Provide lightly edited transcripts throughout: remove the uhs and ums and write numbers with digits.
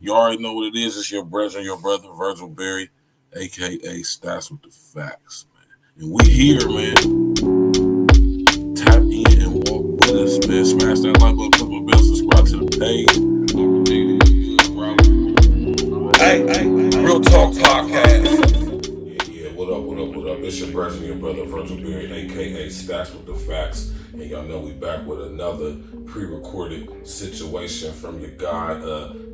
You already know what it is. It's your brother, Virgil Berry, aka Stats with the Facts, man. And we here, man. Tap in and walk with us, man. Smash that like button, click on the bell, subscribe to the page. Hey, Real Talk Podcast. Yeah, what up? It's your brother, Virgil Berry, aka Stats with the Facts. And y'all know we back with another pre-recorded situation from your guy.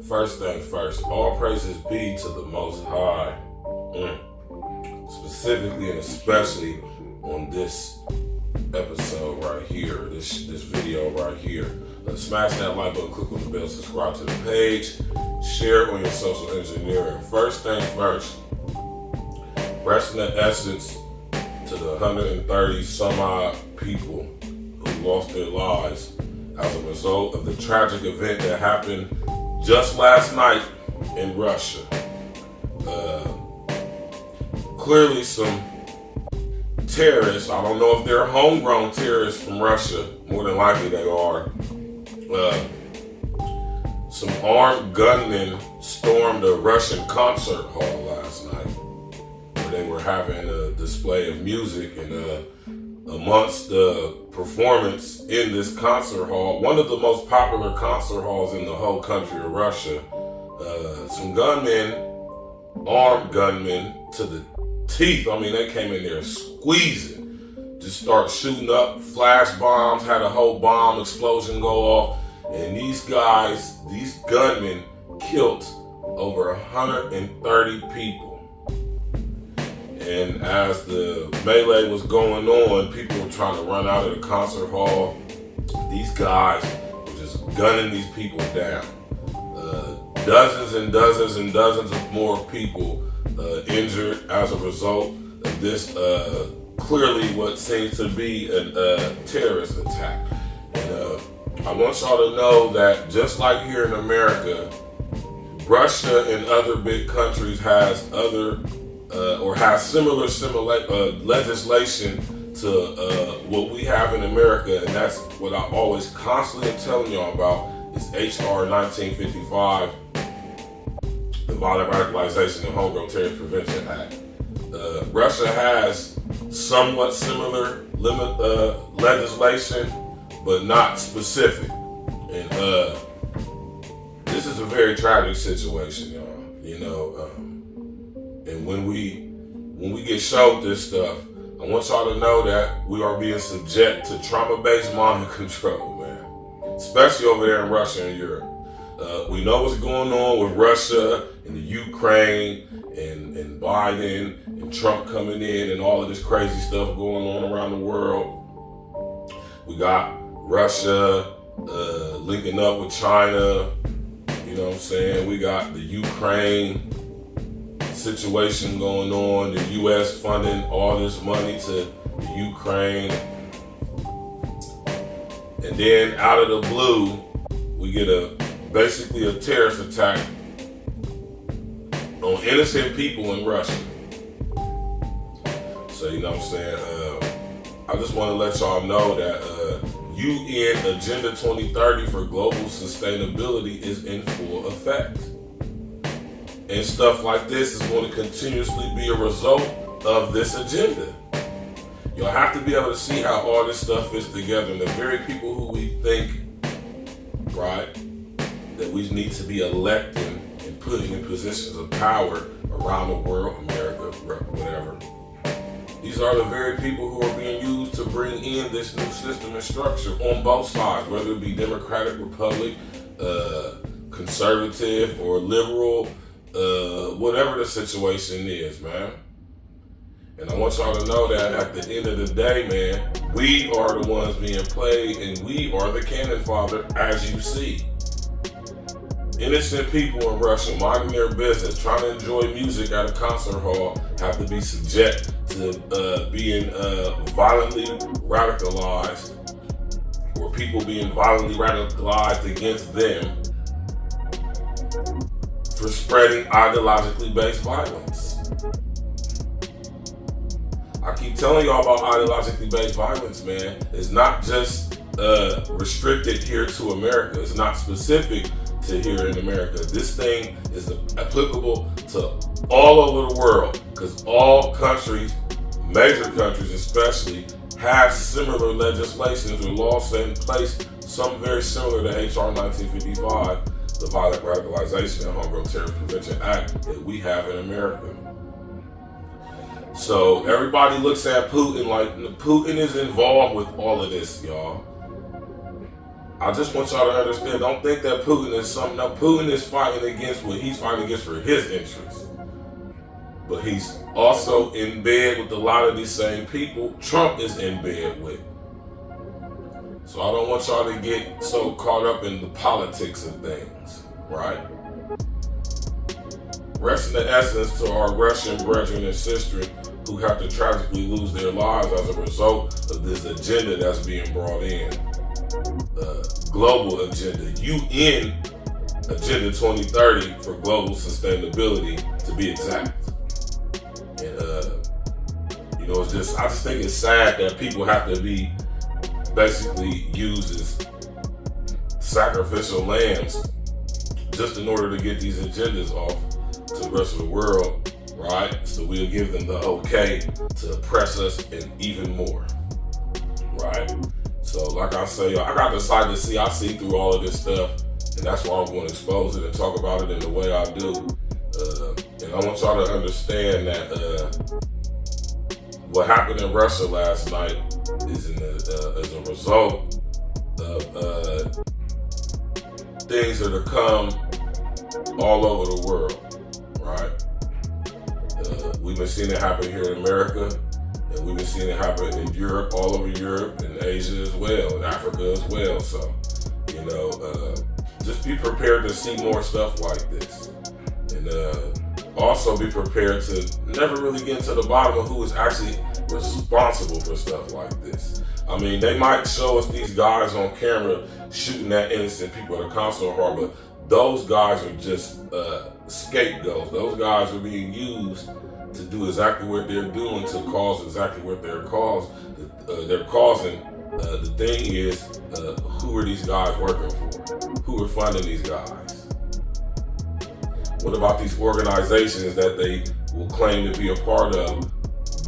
First thing first, all praises be to the Most High. Specifically and especially on this episode right here, this video right here. Smash that like button, click on the bell, subscribe to the page, share it on your social engineering. First thing first, rest in the essence to the 130 some odd people who lost their lives as a result of the tragic event that happened just last night in Russia. Clearly some terrorists, I don't know if they're homegrown terrorists from Russia, more than likely they are. Some armed gunmen stormed a Russian concert hall last night where they were having a display of music, and amongst the performance in this concert hall, one of the most popular concert halls in the whole country of Russia, some gunmen, armed gunmen to the teeth, I mean, they came in there squeezing, just start shooting up flash bombs, had a whole bomb explosion go off, and these guys, these gunmen, killed over 130 people. And as the melee was going on, people were trying to run out of the concert hall. These guys were just gunning these people down. Dozens and dozens and dozens of more people injured as a result of this clearly what seems to be a terrorist attack. And I want y'all to know that just like here in America, Russia and other big countries has other or has similar legislation to what we have in America, and that's what I always constantly am telling y'all about is HR 1955, the Violent Radicalization and Homegrown Terrorist Prevention Act. Russia has somewhat similar legislation, but not specific. And this is a very tragic situation, y'all. You know, and when we get showed this stuff, I want y'all to know that we are being subject to trauma-based mind control, man. Especially over there in Russia and Europe. We know what's going on with Russia and the Ukraine and Biden and Trump coming in and all of this crazy stuff going on around the world. We got Russia linking up with China, you know what I'm saying? We got the Ukraine situation going on, the U.S. funding all this money to the Ukraine. And then out of the blue, we get basically a terrorist attack on innocent people in Russia. So, you know what I'm saying? I just want to let y'all know that UN Agenda 2030 for global sustainability is in full effect. And stuff like this is going to continuously be a result of this agenda. You'll have to be able to see how all this stuff fits together. And the very people who we think, right, that we need to be electing and putting in positions of power around the world, America, whatever. These are the very people who are being used to bring in this new system and structure on both sides, whether it be Democratic, Republic, conservative, or liberal, whatever the situation is, man. And I want y'all to know that at the end of the day, man, we are the ones being played, and we are the cannon fodder, as you see. Innocent people in Russia minding their business, trying to enjoy music at a concert hall, have to be subject to being violently radicalized, or people being violently radicalized against them for spreading ideologically based violence. I keep telling y'all about ideologically based violence, man. It's not just restricted here to America. It's not specific to here in America. This thing is applicable to all over the world because all countries, major countries especially, have similar legislations or laws set in place, some very similar to HR 1955, the Violent Radicalization and Homegrown Terrorist Prevention Act that we have in America. So everybody looks at Putin like Putin is involved with all of this, y'all. I just want y'all to understand, don't think that Putin is something. No, Putin is fighting against what he's fighting against for his interests. But he's also in bed with a lot of these same people Trump is in bed with. So I don't want y'all to get so caught up in the politics of things, right? Rest in the essence to our Russian brethren and sisters who have to tragically lose their lives as a result of this agenda that's being brought in. Global agenda, UN Agenda 2030 for global sustainability, to be exact. And it's just, I just think it's sad that people have to be basically used as sacrificial lambs just in order to get these agendas off to the rest of the world, right? So we'll give them the okay to oppress us and even more, right? So like I say, I got the sight to see. I see through all of this stuff, and that's why I'm going to expose it and talk about it in the way I do. And I want y'all to understand that what happened in Russia last night is as a result of things that have come all over the world, right? We've been seeing it happen here in America, and we've been seeing it happen in Europe, all over Europe, and Asia as well, and Africa as well. So, just be prepared to see more stuff like this. And also be prepared to never really get to the bottom of who is actually responsible for stuff like this. I mean, they might show us these guys on camera shooting at innocent people at a concert hall, but those guys are just scapegoats. Those guys are being used to do exactly what they're doing, to cause exactly what they're causing. The thing is, who are these guys working for? Who are funding these guys? What about these organizations that they will claim to be a part of?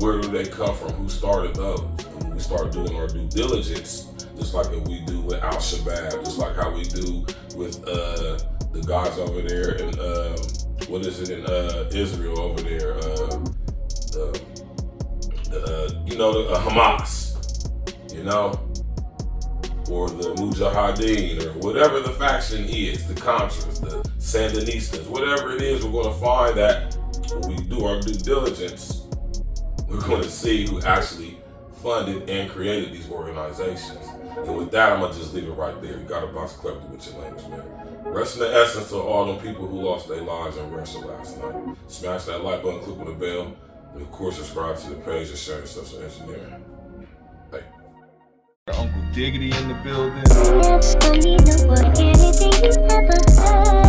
Where do they come from? Who started those? And when we start doing our due diligence, just like we do with Al-Shabaab, just like how we do with the guys over there in Israel over there, Hamas, or the Mujahideen, or whatever the faction is, the Contras, the Sandinistas, whatever it is, we're going to find that when we do our due diligence, we're going to see who actually funded and created these organizations. And with that, I'm going to just leave it right there. You got to box cleverly with your language, man. Rest in the essence to all them people who lost their lives in Russia last night. Smash that like button, click on the bell, and of course, subscribe to the page and share social engineering. Hey. Uncle Diggity in the building. Never need no more anything you ever heard.